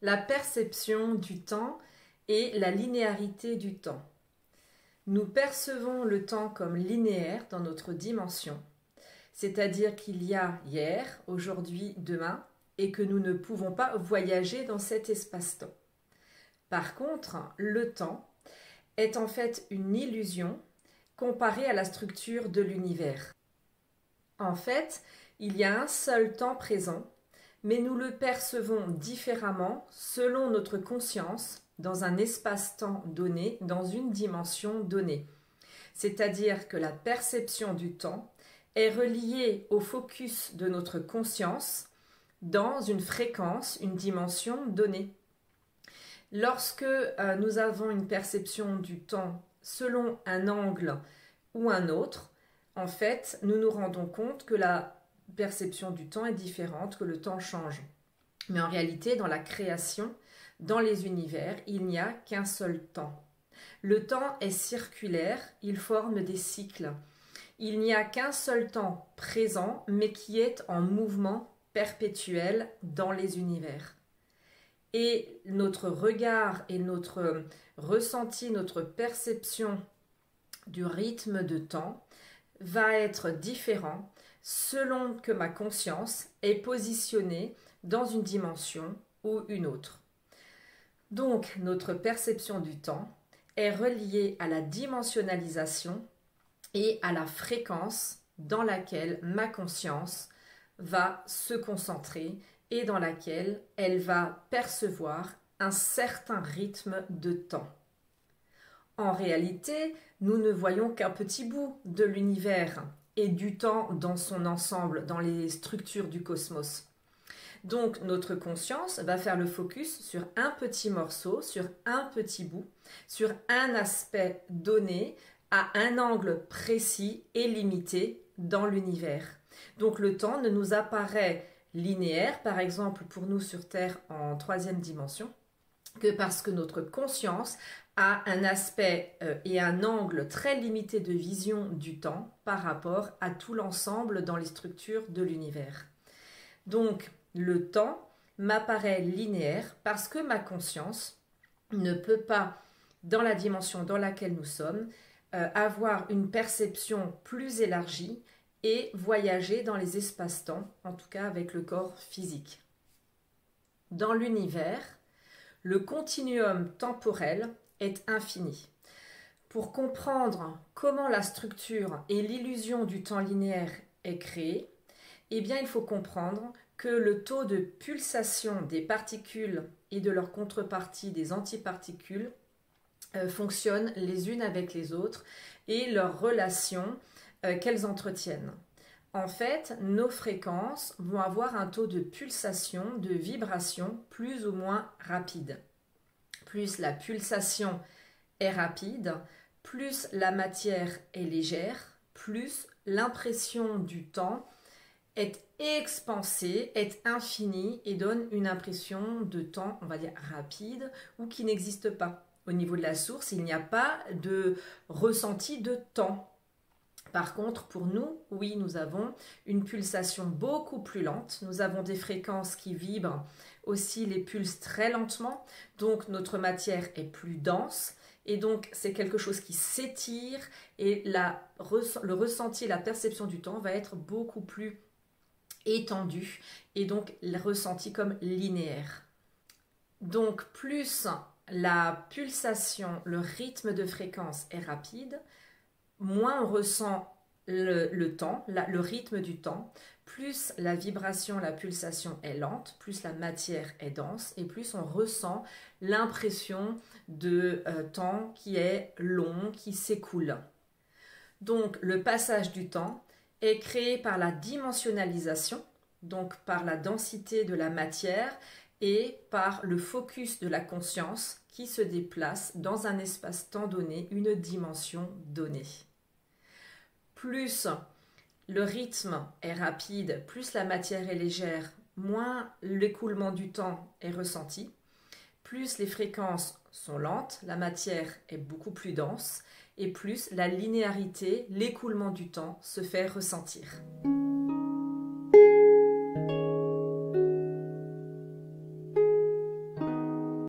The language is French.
La perception du temps et la linéarité du temps. Nous percevons le temps comme linéaire dans notre dimension, c'est-à-dire qu'il y a hier, aujourd'hui, demain, et que nous ne pouvons pas voyager dans cet espace-temps. Par contre, le temps est en fait une illusion comparée à la structure de l'univers. En fait, il y a un seul temps présent, mais nous le percevons différemment selon notre conscience dans un espace-temps donné, dans une dimension donnée. C'est-à-dire que la perception du temps est reliée au focus de notre conscience dans une fréquence, une dimension donnée. Lorsque nous avons une perception du temps selon un angle ou un autre, en fait, nous nous rendons compte que la perception du temps est différente, que le temps change. Mais en réalité, dans la création, dans les univers, il n'y a qu'un seul temps. Le temps est circulaire, il forme des cycles. Il n'y a qu'un seul temps présent, mais qui est en mouvement perpétuel dans les univers. Et notre regard et notre ressenti, notre perception du rythme de temps va être différent selon que ma conscience est positionnée dans une dimension ou une autre. Donc, notre perception du temps est reliée à la dimensionnalisation et à la fréquence dans laquelle ma conscience va se concentrer et dans laquelle elle va percevoir un certain rythme de temps. En réalité, nous ne voyons qu'un petit bout de l'univers et du temps dans son ensemble, dans les structures du cosmos. Donc notre conscience va faire le focus sur un petit morceau, sur un petit bout, sur un aspect donné, à un angle précis et limité dans l'univers. Donc le temps ne nous apparaît linéaire, par exemple pour nous sur Terre en troisième dimension, que parce que notre conscience a un aspect et un angle très limité de vision du temps par rapport à tout l'ensemble dans les structures de l'univers. Donc le temps m'apparaît linéaire parce que ma conscience ne peut pas, dans la dimension dans laquelle nous sommes, avoir une perception plus élargie et voyager dans les espaces-temps, en tout cas avec le corps physique. Dans l'univers, le continuum temporel est infini. Pour comprendre comment la structure et l'illusion du temps linéaire est créée, eh bien, il faut comprendre que le taux de pulsation des particules et de leur contrepartie des antiparticules fonctionnent les unes avec les autres et leurs relations qu'elles entretiennent. En fait, nos fréquences vont avoir un taux de pulsation, de vibration plus ou moins rapide. Plus la pulsation est rapide, plus la matière est légère, plus l'impression du temps est expansée, est infinie et donne une impression de temps, on va dire, rapide ou qui n'existe pas. Au niveau de la source, il n'y a pas de ressenti de temps. Par contre, pour nous, oui, nous avons une pulsation beaucoup plus lente. Nous avons des fréquences qui vibrent aussi les pulses très lentement. Donc, notre matière est plus dense. Et donc, c'est quelque chose qui s'étire. Et le ressenti, la perception du temps va être beaucoup plus étendu. Et donc, ressenti comme linéaire. Donc, plus la pulsation, le rythme de fréquence est rapide, moins on ressent le temps, le rythme du temps, plus la vibration, la pulsation est lente, plus la matière est dense et plus on ressent l'impression de temps qui est long, qui s'écoule. Donc le passage du temps est créé par la dimensionnalisation, donc par la densité de la matière et par le focus de la conscience qui se déplace dans un espace-temps donné, une dimension donnée. Plus le rythme est rapide, plus la matière est légère, moins l'écoulement du temps est ressenti, plus les fréquences sont lentes, la matière est beaucoup plus dense et plus la linéarité, l'écoulement du temps se fait ressentir.